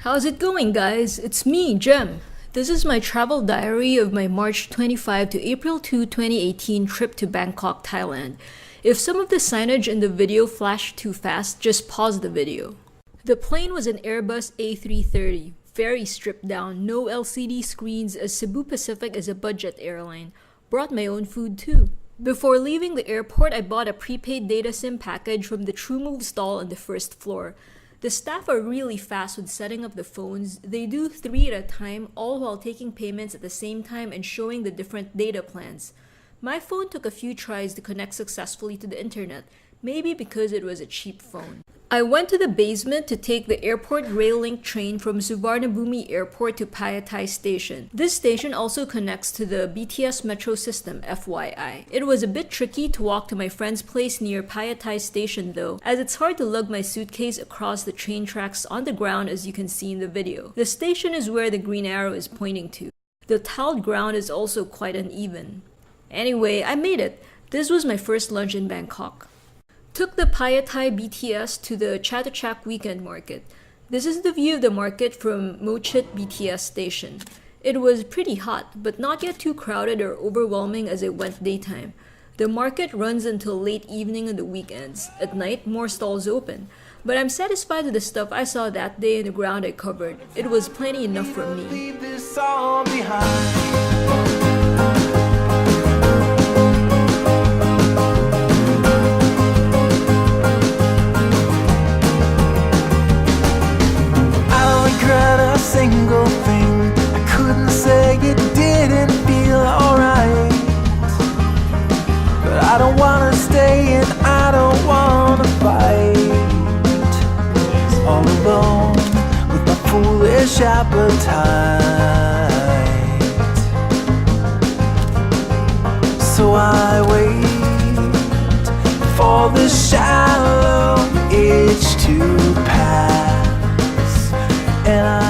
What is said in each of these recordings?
How's it going, guys? It's me, Jem. This is my travel diary of my March 25 to April 2, 2018 trip to Bangkok, Thailand. If some of the signage in the video flashed too fast, just pause the video. The plane was an Airbus A330, very stripped down, no LCD screens, as Cebu Pacific is a budget airline. Brought my own food too. Before leaving the airport, I bought a prepaid data SIM package from the TrueMove stall on the first floor. The staff are really fast with setting up the phones. They do 3 at a time, all while taking payments at the same time and showing the different data plans. My phone took a few tries to connect successfully to the internet, maybe because it was a cheap phone. I went to the basement to take the airport rail link train from Suvarnabhumi Airport to Phayatthai Station. This station also connects to the BTS metro system, FYI. It was a bit tricky to walk to my friend's place near Phayatthai Station though, as it's hard to lug my suitcase across the train tracks on the ground as you can see in the video. The station is where the green arrow is pointing to. The tiled ground is also quite uneven. Anyway, I made it. This was my first lunch in Bangkok. Took the Phayatthai BTS to the Chatuchak weekend market. This is the view of the market from Mochit BTS station. It was pretty hot, but not yet too crowded or overwhelming as it went daytime. The market runs until late evening on the weekends. At night, more stalls open. But I'm satisfied with the stuff I saw that day and the ground I covered. It was plenty enough for me. Single thing I couldn't say, it didn't feel alright. But I don't wanna stay and I don't wanna fight. All alone with my foolish appetite. So I wait for the shallow itch to pass, and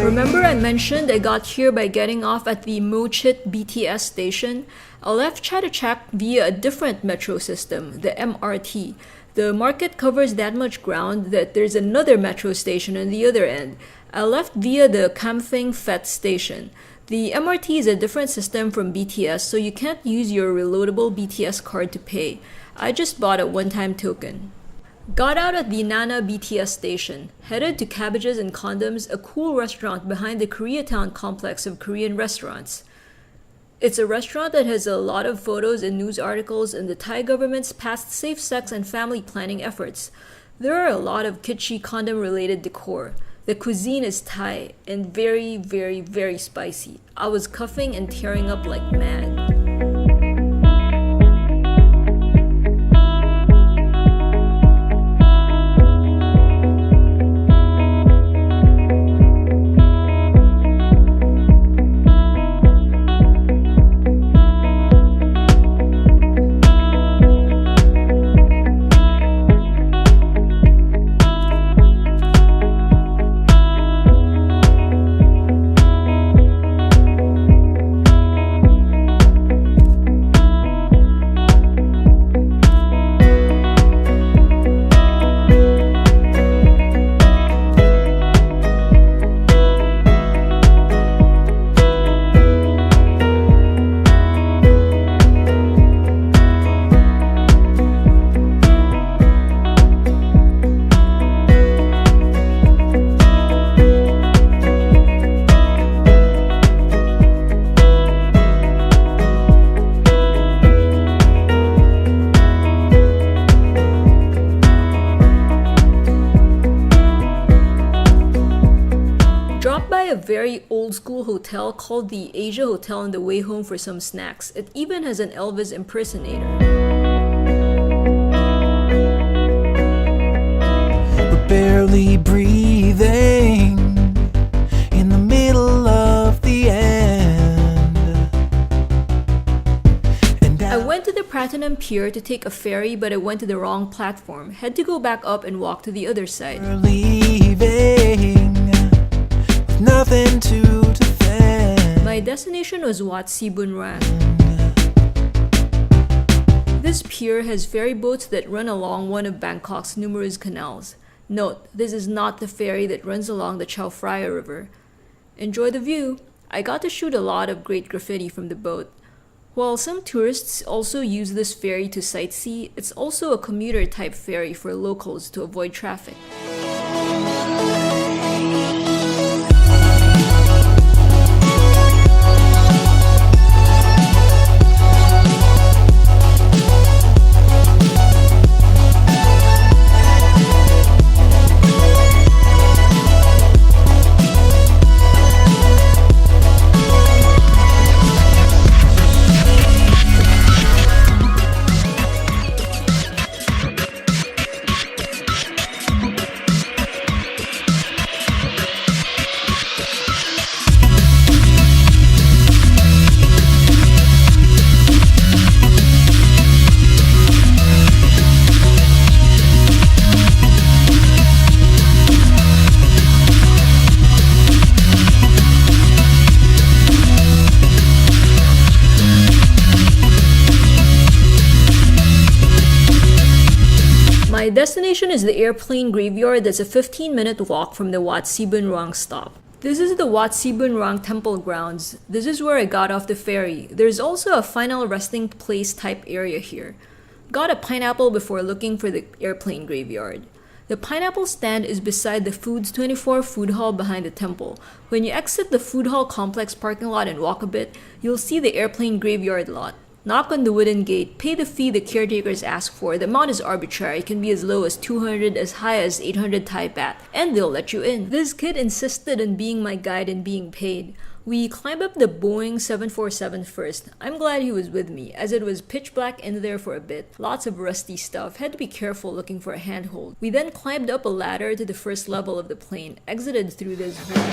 Remember I mentioned I got here by getting off at the Mochit BTS station? I left Chatuchak via a different metro system, the MRT. The market covers that much ground that there's another metro station on the other end. I left via the Kampheng Phet station. The MRT is a different system from BTS, so you can't use your reloadable BTS card to pay. I just bought a one-time token. Got out at the Nana BTS station, headed to Cabbages and Condoms, a cool restaurant behind the Koreatown complex of Korean restaurants. It's a restaurant that has a lot of photos and news articles on the Thai government's past safe sex and family planning efforts. There are a lot of kitschy condom-related decor. The cuisine is Thai and very, very, very spicy. I was coughing and tearing up like mad. A very old school hotel called the Asia Hotel on the way home for some snacks. It even has an Elvis impersonator. We're barely breathing in the middle of the end. And I went to the Pratunam Pier to take a ferry, but I went to the wrong platform. Had to go back up and walk to the other side. we're leaving. Nothing to defend. My destination was Wat Sibunrang. This pier has ferry boats that run along one of Bangkok's numerous canals. Note, this is not the ferry that runs along the Chao Phraya River. Enjoy the view. I got to shoot a lot of great graffiti from the boat. While some tourists also use this ferry to sightsee, it's also a commuter type ferry for locals to avoid traffic. My destination is the airplane graveyard that's a 15-minute walk from the Wat Sibuan stop. This is the Wat Sibuan temple grounds. This is where I got off the ferry. There's also a final resting place type area here. Got a pineapple before looking for the airplane graveyard. The pineapple stand is beside the Foods 24 food hall behind the temple. When you exit the food hall complex parking lot and walk a bit, you'll see the airplane graveyard lot. Knock on the wooden gate, pay the fee the caretakers ask for. The amount is arbitrary, it can be as low as 200, as high as 800 Thai baht, and they'll let you in. This kid insisted on being my guide and being paid. We climbed up the Boeing 747 first. I'm glad he was with me, as it was pitch black in there for a bit. Lots of rusty stuff, had to be careful looking for a handhold. We then climbed up a ladder to the first level of the plane, exited through this room.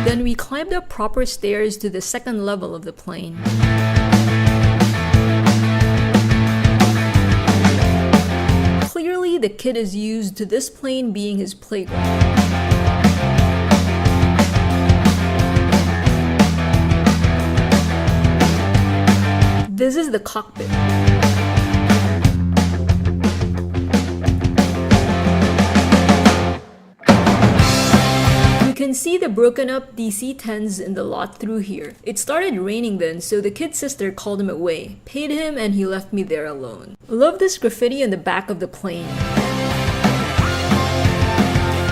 Then we climbed up proper stairs to the second level of the plane. Clearly, the kid is used to this plane being his playground. This is the cockpit. You can see the broken up DC-10s in the lot through here. It started raining then, so the kid's sister called him away, paid him, and he left me there alone. Love this graffiti on the back of the plane.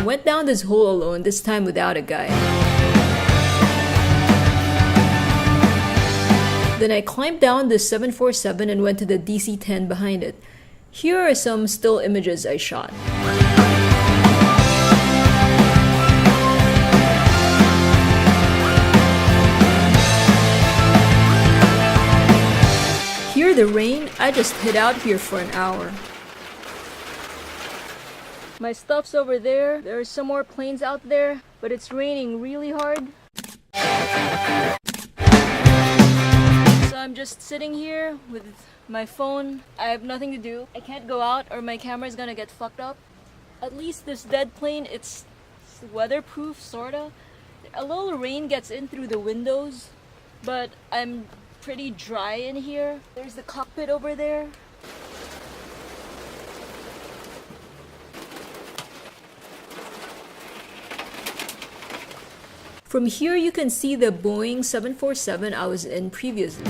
Went down this hole alone, this time without a guide. Then I climbed down the 747 and went to the DC-10 behind it. Here are some still images I shot. Hear the rain? I just hid out here for an hour. My stuff's over there. There are some more planes out there, but it's raining really hard. So I'm just sitting here with my phone. I have nothing to do. I can't go out or my camera's gonna get fucked up. At least this dead plane, it's weatherproof, sorta. A little rain gets in through the windows, but I'm pretty dry in here. There's the cockpit over there. From here you can see the Boeing 747 I was in previously.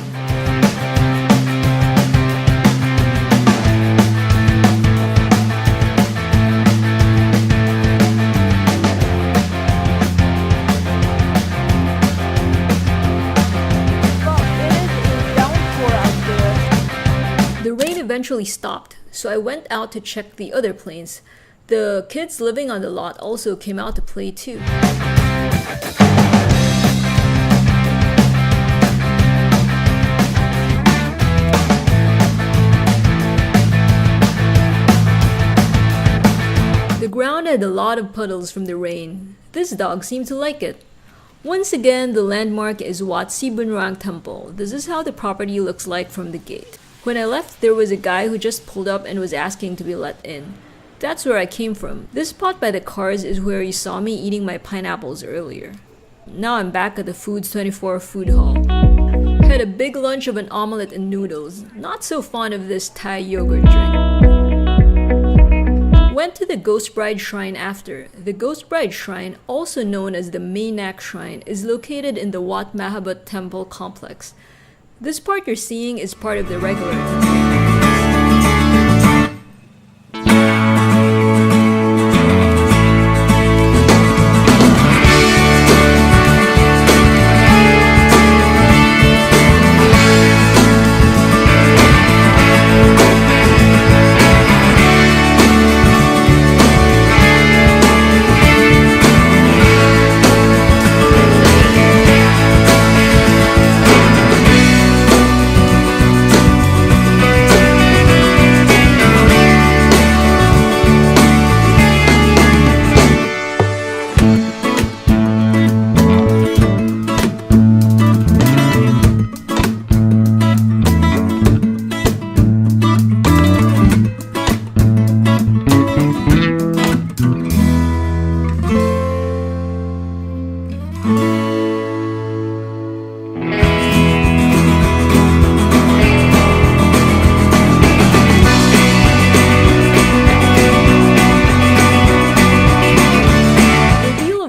Eventually stopped, so I went out to check the other planes. The kids living on the lot also came out to play too. The ground had a lot of puddles from the rain. This dog seemed to like it. Once again, the landmark is Wat Sibuan Temple. This is how the property looks like from the gate. When I left, there was a guy who just pulled up and was asking to be let in. That's where I came from. This spot by the cars is where you saw me eating my pineapples earlier. Now I'm back at the Foods 24 food hall. had a big lunch of an omelette and noodles. Not so fond of this Thai yogurt drink. Went to the Ghost Bride Shrine after. The Ghost Bride Shrine, also known as the Maynak Shrine, is located in the Wat Mahabut Temple complex. This part you're seeing is part of the regular temple.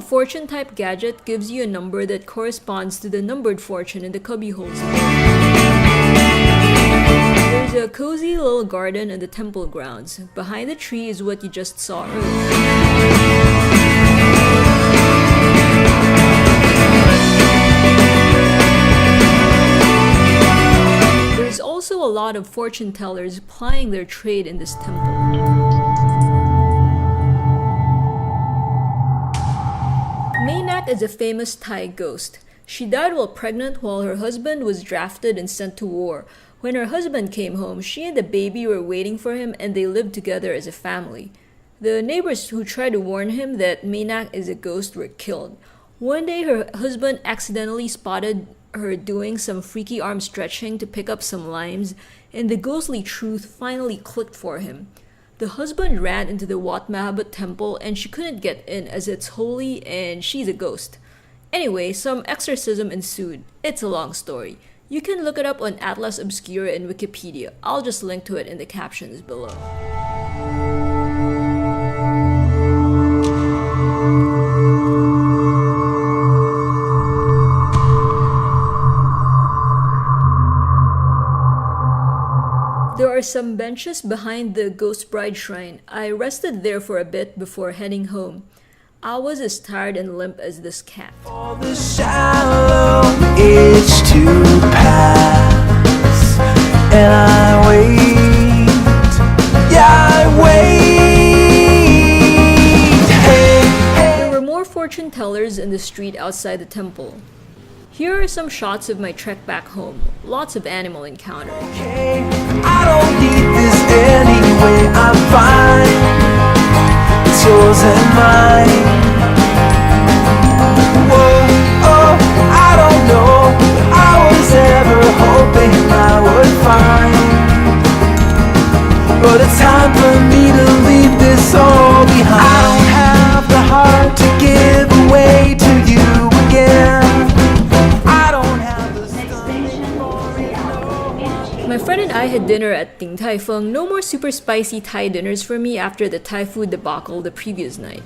Fortune type gadget gives you a number that corresponds to the numbered fortune in the cubbyholes. There's a cozy little garden in the temple grounds. Behind the tree is what you just saw earlier. There's also a lot of fortune tellers plying their trade in this temple. Maynak is a famous Thai ghost. She died while pregnant while her husband was drafted and sent to war. When her husband came home, she and the baby were waiting for him and they lived together as a family. The neighbors who tried to warn him that Maynak is a ghost were killed. One day her husband accidentally spotted her doing some freaky arm stretching to pick up some limes, and the ghostly truth finally clicked for him. The husband ran into the Wat Mahabut temple and she couldn't get in as it's holy and she's a ghost. Anyway, some exorcism ensued. It's a long story. You can look it up on Atlas Obscura in Wikipedia. I'll just link to it in the captions below. There are some benches behind the Ghost Bride Shrine. I rested there for a bit before heading home. I was as tired and limp as this cat. For the shallow itch to pass, and I wait, yeah, I wait. Hey, hey. There were more fortune tellers in the street outside the temple. Here are some shots of my trek back home. Lots of animal encounters. Okay, I don't need this anyway, I'm fine. It's yours and mine. Whoa, oh, I don't know what I was ever hoping I would find. But it's time for me to leave this all behind. I don't have the heart to give away to you again. My friend and I had dinner at Ding Tai Fung. No more super spicy Thai dinners for me after the Thai food debacle the previous night.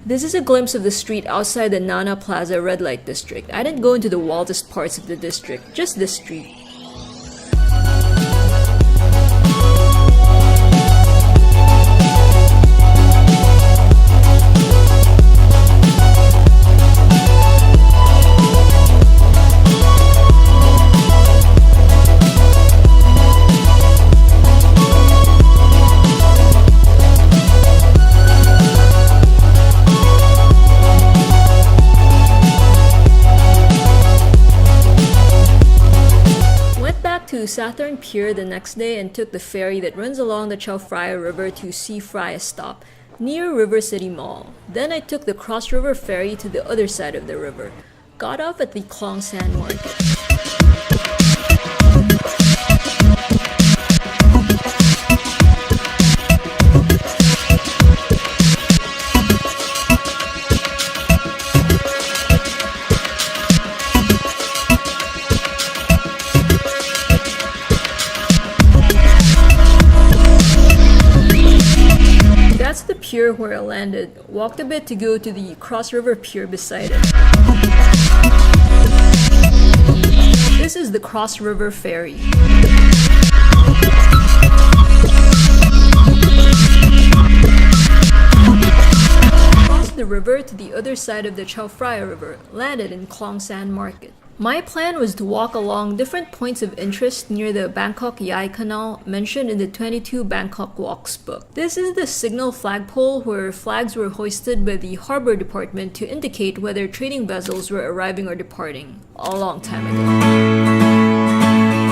This is a glimpse of the street outside the Nana Plaza red light district. I didn't go into the wildest parts of the district, just this street. To Saturn Pier the next day and took the ferry that runs along the Chao Phraya River to Sea Phraya stop near River City Mall. Then I took the cross river ferry to the other side of the river. Got off at the Klong Sand Market. That's the pier where I landed. Walked a bit to go to the Cross River pier beside it. This is the Cross River ferry. Crossed the river to the other side of the Chao Phraya River, landed in Klong Sand Market. My plan was to walk along different points of interest near the Bangkok Yai canal mentioned in the 22 Bangkok Walks book. This is the signal flagpole where flags were hoisted by the harbor department to indicate whether trading vessels were arriving or departing, a long time ago.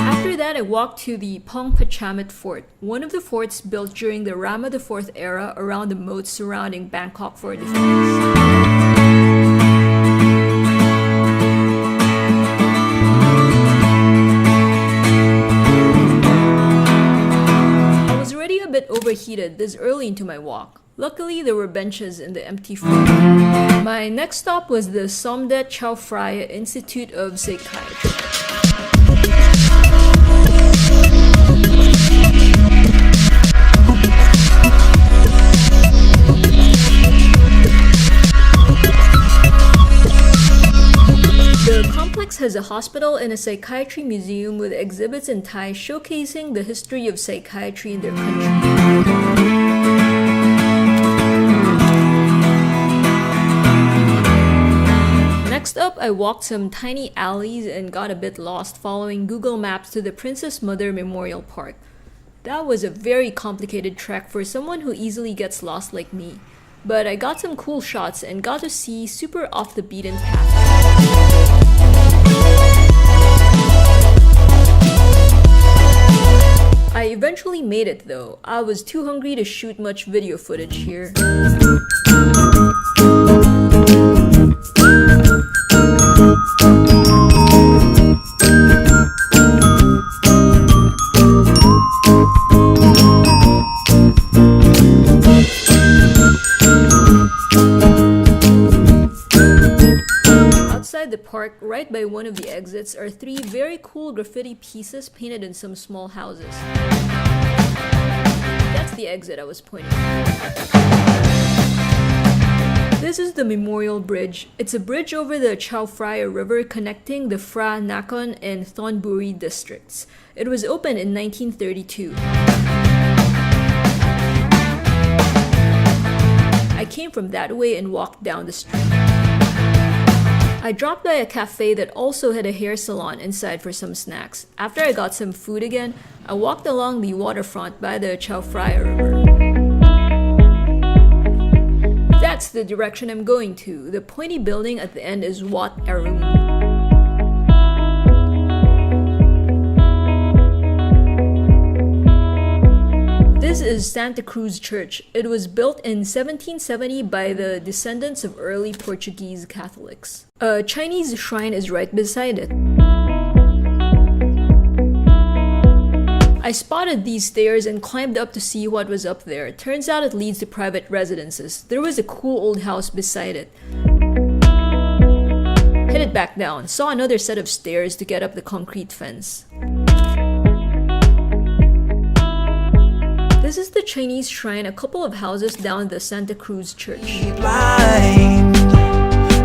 After that, I walked to the Patchamit fort, one of the forts built during the Rama IV era around the moats surrounding Bangkok for defense. Overheated this early into my walk. Luckily, there were benches in the empty fort. My next stop was the Somdet Chao Phraya Institute of Psychiatry. The complex has a hospital and a psychiatry museum with exhibits in Thai showcasing the history of psychiatry in their country. Next up, I walked some tiny alleys and got a bit lost following Google Maps to the Princess Mother Memorial Park. That was a very complicated trek for someone who easily gets lost like me. But I got some cool shots and got to see super off the beaten path. I eventually made it though. I was too hungry to shoot much video footage here. Outside the park, right by one of the exits, are 3 very cool graffiti pieces painted in some small houses. That's the exit I was pointing at. This is the Memorial Bridge. It's a bridge over the Chao Phraya River connecting the Phra Nakhon and Thonburi districts. It was opened in 1932. I came from that way and walked down the street. I dropped by a cafe that also had a hair salon inside for some snacks. After I got some food again, I walked along the waterfront by the Chao Phraya River. That's the direction I'm going to. The pointy building at the end is Wat Arun. This is Santa Cruz Church. It was built in 1770 by the descendants of early Portuguese Catholics. A Chinese shrine is right beside it. I spotted these stairs and climbed up to see what was up there. Turns out it leads to private residences. There was a cool old house beside it. Headed back down, saw another set of stairs to get up the concrete fence. This is the Chinese shrine a couple of houses down the Santa Cruz Church. Blind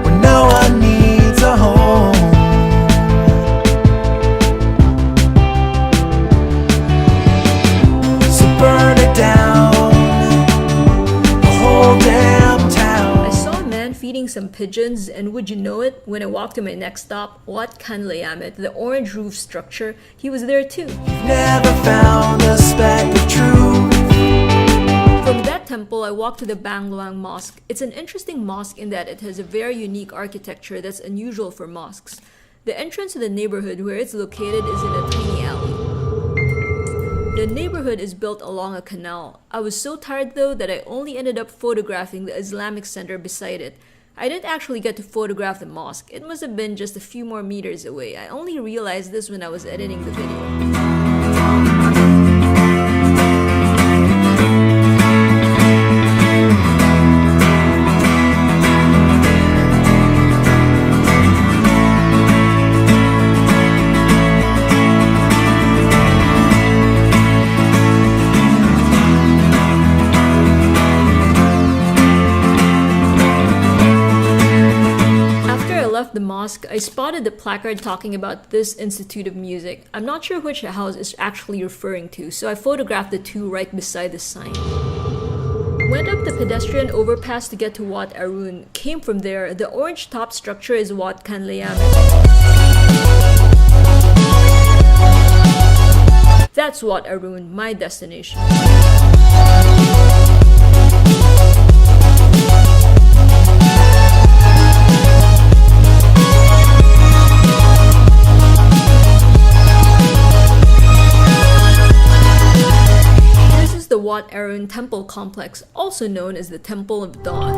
when no one needs a home. So burn it down, the whole damn town. I saw a man feeding some pigeons, and would you know it, when I walked to my next stop, Wat Kanlayamit, the orange roof structure, he was there too. Never found a speck of truth. From that temple, I walked to the Bangluang Mosque. It's an interesting mosque in that it has a very unique architecture that's unusual for mosques. The entrance to the neighborhood where it's located is in a tiny alley. The neighborhood is built along a canal. I was so tired though that I only ended up photographing the Islamic center beside it. I didn't actually get to photograph the mosque. It must have been just a few more meters away. I only realized this when I was editing the video. mosque, I spotted the placard talking about this institute of music. I'm not sure which house it's actually referring to, so I photographed the two right beside the sign. Went up the pedestrian overpass to get to Wat Arun. Came from there. The orange top structure is Wat Kanlayamit. That's Wat Arun, my destination. The Wat Arun Temple Complex, also known as the Temple of Dawn.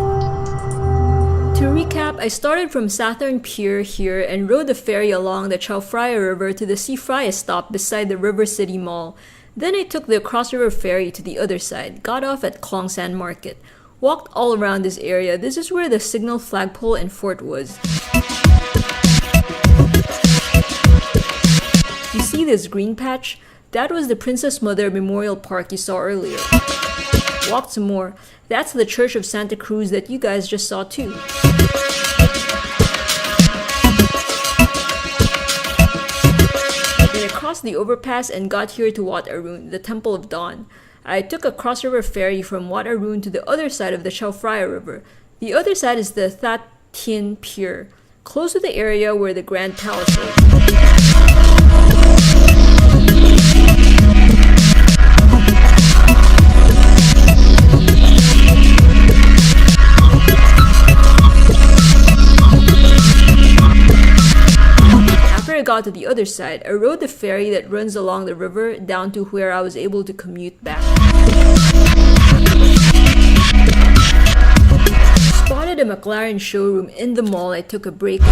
To recap, I started from Southern Pier here and rode the ferry along the Chao Phraya River to the Sea Phraya stop beside the River City Mall. Then I took the Cross River Ferry to the other side, got off at Klong Sand Market, walked all around this area. This is where the signal flagpole and fort was. You see this green patch? That was the Princess Mother Memorial Park you saw earlier. Walked some more. That's the Church of Santa Cruz that you guys just saw too. Then I crossed the overpass and got here to Wat Arun, the Temple of Dawn. I took a cross-river ferry from Wat Arun to the other side of the Chao Phraya River. The other side is the That Tien Pier, close to the area where the Grand Palace is. After I got to the other side, I rode the ferry that runs along the river down to where I was able to commute back. Spotted a McLaren showroom in the mall I took a break in.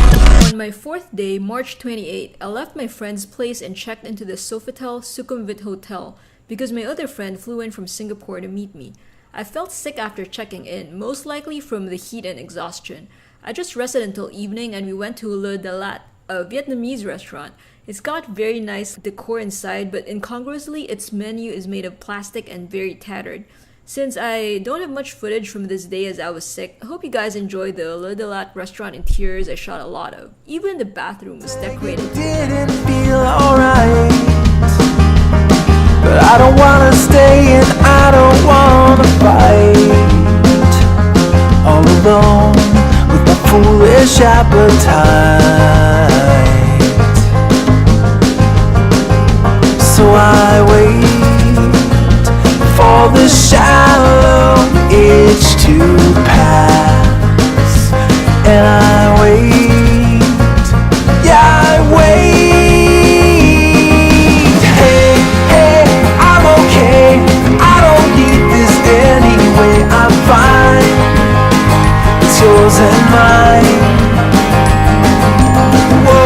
On my fourth day, March 28, I left my friend's place and checked into the Sofitel Sukhumvit hotel because my other friend flew in from Singapore to meet me. I felt sick after checking in, most likely from the heat and exhaustion. I just rested until evening and we went to Le Dalat, a Vietnamese restaurant. It's got very nice decor inside, but incongruously its menu is made of plastic and very tattered. Since I don't have much footage from this day as I was sick, I hope you guys enjoyed the Le Dalat restaurant interiors I shot a lot of. Even the bathroom was decorated. Didn't feel alright, but I don't wanna stay and I don't wanna fight. All alone with my foolish appetite. So I wait for the shallow itch to pass, and I wait, yeah I wait. Hey, hey, I'm okay, I don't need this anyway, I'm fine, it's yours and mine. Whoa,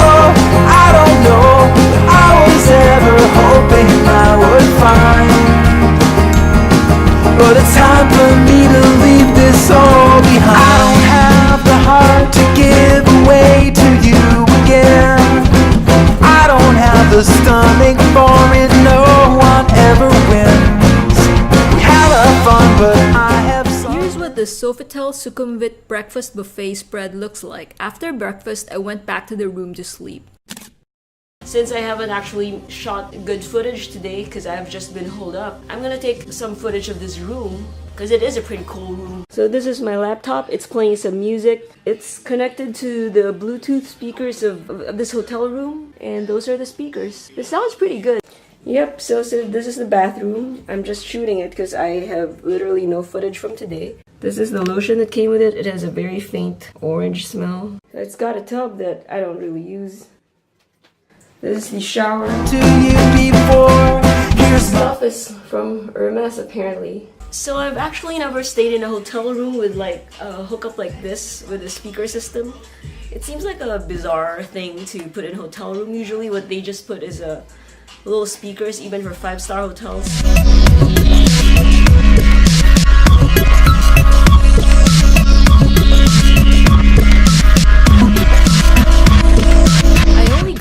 oh, I don't know what I was ever hoping I would find, but it's time for me to leave this all behind. I don't have the heart to give away to you again. I don't have the stomach for it, no one ever wins. We have our fun, but I have some. Here's what the Sofitel Sukhumvit breakfast buffet spread looks like. After breakfast, I went back to the room to sleep. Since I haven't actually shot good footage today because I've just been holed up, I'm gonna take some footage of this room because it is a pretty cool room. So this is my laptop. It's playing some music. It's connected to the Bluetooth speakers of this hotel room, and those are the speakers. It sounds pretty good. Yep, so this is the bathroom. I'm just shooting it because I have literally no footage from today. This is the lotion that came with it. It has a very faint orange smell. It's got a tub that I don't really use. This is the shower. To you before, here's The office from Hermes apparently. So I've actually never stayed in a hotel room with like a hookup like this with a speaker system. It seems like a bizarre thing to put in a hotel room. Usually what they just put is little speakers even for 5-star hotels.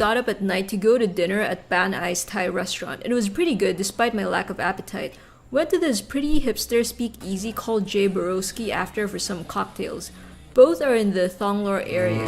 Got up at night to go to dinner at Baan Ice Thai restaurant. It was pretty good despite my lack of appetite. Went to this pretty hipster speakeasy called Borowski after for some cocktails. Both are in the Thonglor area.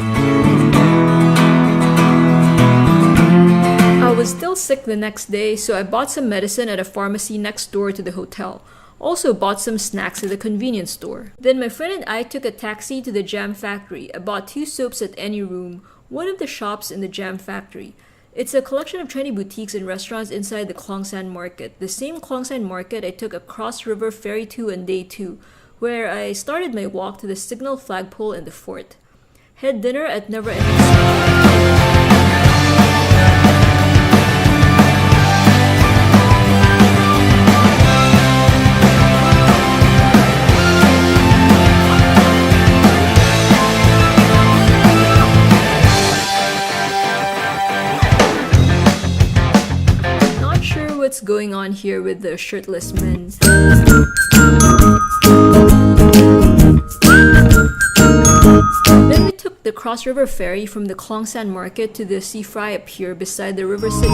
was still sick the next day, so I bought some medicine at a pharmacy next door to the hotel. Also bought some snacks at the convenience store. Then my friend and I took a taxi to the jam factory. I bought 2 soaps at Any Room, one of the shops in the jam factory. It's a collection of trendy boutiques and restaurants inside the Klong market. The same Klong market I took a cross-river ferry to on day 2, where I started my walk to the signal flagpole and the fort. Had dinner at Neverending. What's going on here with the shirtless men. Then we took the Cross River ferry from the Klong market to the sea fry up here beside the river city.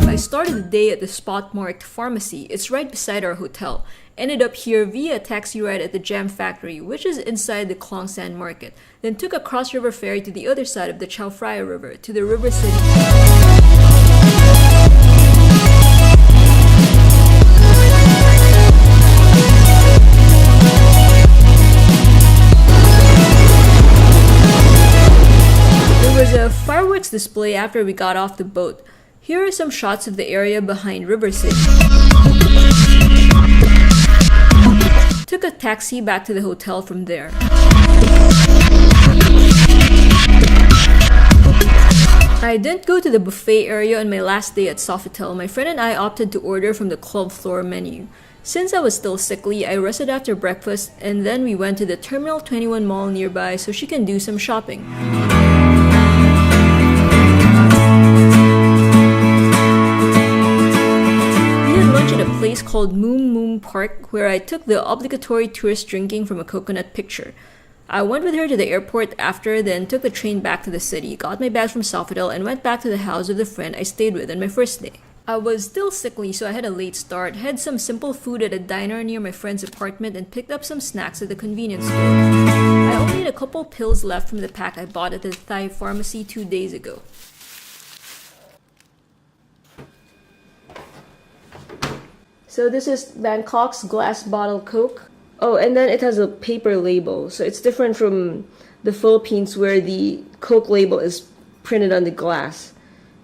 I started the day at the spot marked pharmacy. It's right beside our hotel. Ended up here via a taxi ride at the jam factory, which is inside the Klong market. Then took a cross-river ferry to the other side of the Chao Phraya River, to the river city. There was a fireworks display after we got off the boat. Here are some shots of the area behind River City. Took a taxi back to the hotel from there. I didn't go to the buffet area on my last day at Sofitel. My friend and I opted to order from the club floor menu. Since I was still sickly, I rested after breakfast and then we went to the Terminal 21 mall nearby so she can do some shopping. Place called Moom Park, where I took the obligatory tourist drinking from a coconut picture. I went with her to the airport after, then took the train back to the city, got my bags from Sofitel, and went back to the house of the friend I stayed with on my first day. I was still sickly, so I had a late start, had some simple food at a diner near my friend's apartment, and picked up some snacks at the convenience store. I only had a couple pills left from the pack I bought at the Thai pharmacy 2 days ago. So this is Bangkok's glass bottle Coke. Oh, and then it has a paper label. So it's different from the Philippines where the Coke label is printed on the glass.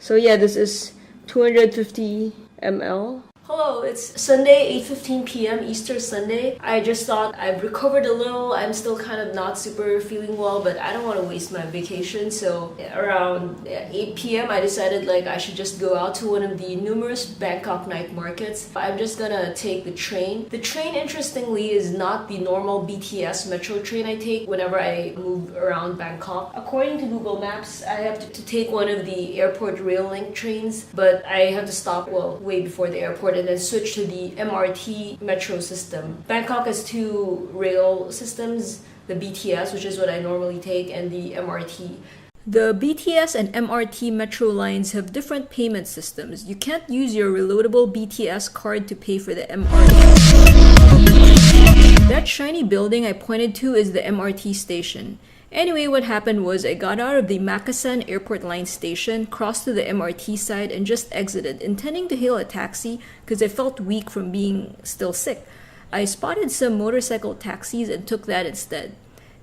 So yeah, this is 250 ml. Hello, it's Sunday, 8:15 p.m. Easter Sunday. I just thought I've recovered a little. I'm still kind of not super feeling well, but I don't want to waste my vacation. So around 8 p.m. I decided I should just go out to one of the numerous Bangkok night markets. I'm just gonna take the train. The train, interestingly, is not the normal BTS metro train I take whenever I move around Bangkok. According to Google Maps, I have to take one of the airport rail link trains, but I have to stop way before the airport and then switch to the MRT metro system. Bangkok has 2 rail systems, the BTS, which is what I normally take, and the MRT. The BTS and MRT metro lines have different payment systems. You can't use your reloadable BTS card to pay for the MRT. That shiny building I pointed to is the MRT station. Anyway, what happened was I got out of the Makasan Airport Line station, crossed to the MRT side, and just exited, intending to hail a taxi because I felt weak from being still sick. I spotted some motorcycle taxis and took that instead.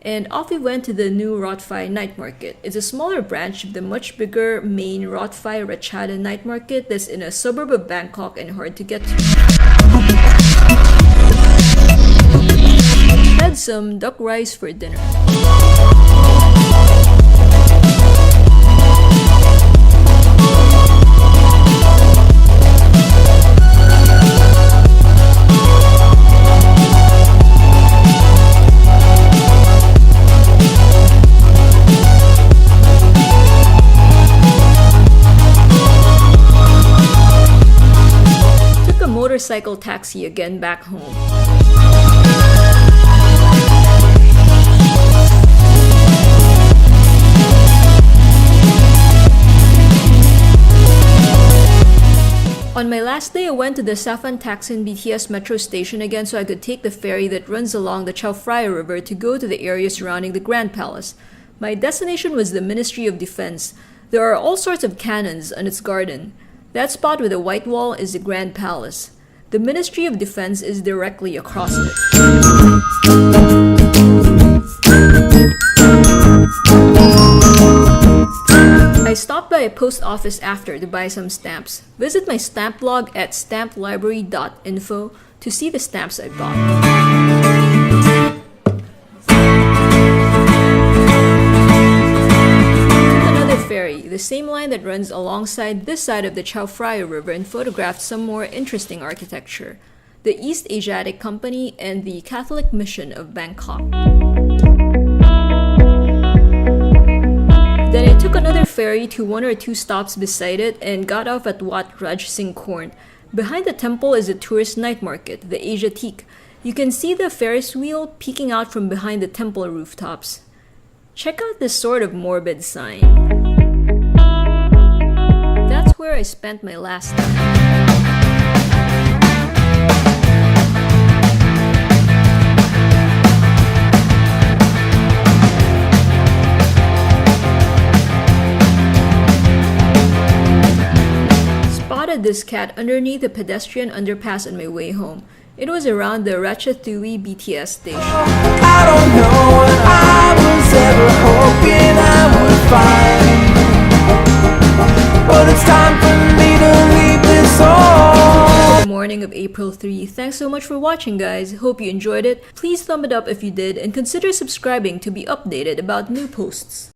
And off we went to the new Rotphai night market. It's a smaller branch of the much bigger main Rotphai Ratchada night market that's in a suburb of Bangkok and hard to get to. Had some duck rice for dinner. Took a motorcycle taxi again back home. On my last last day I went to the Safan Taksin BTS metro station again so I could take the ferry that runs along the Chao Phraya River to go to the area surrounding the Grand Palace. My destination was the Ministry of Defense. There are all sorts of cannons on its garden. That spot with the white wall is the Grand Palace. The Ministry of Defense is directly across it. I stopped by a post office after to buy some stamps. Visit my stamp blog at stamplibrary.info to see the stamps I bought. Another ferry, the same line that runs alongside this side of the Chao Phraya River, and photographed some more interesting architecture. The East Asiatic Company and the Catholic Mission of Bangkok. Then I took another ferry to one or two stops beside it and got off at Wat Raj Singh Korn. Behind the temple is a tourist night market, the Asiatique. You can see the Ferris wheel peeking out from behind the temple rooftops. Check out this sort of morbid sign. That's where I spent my last time. This cat underneath the pedestrian underpass on my way home. It was around the Ratchathuri BTS station. I don't know what I was ever hoping I would find, but it's time for me to leave this home. The morning of April 3. Thanks so much for watching, guys. Hope you enjoyed it. Please thumb it up if you did and consider subscribing to be updated about new posts.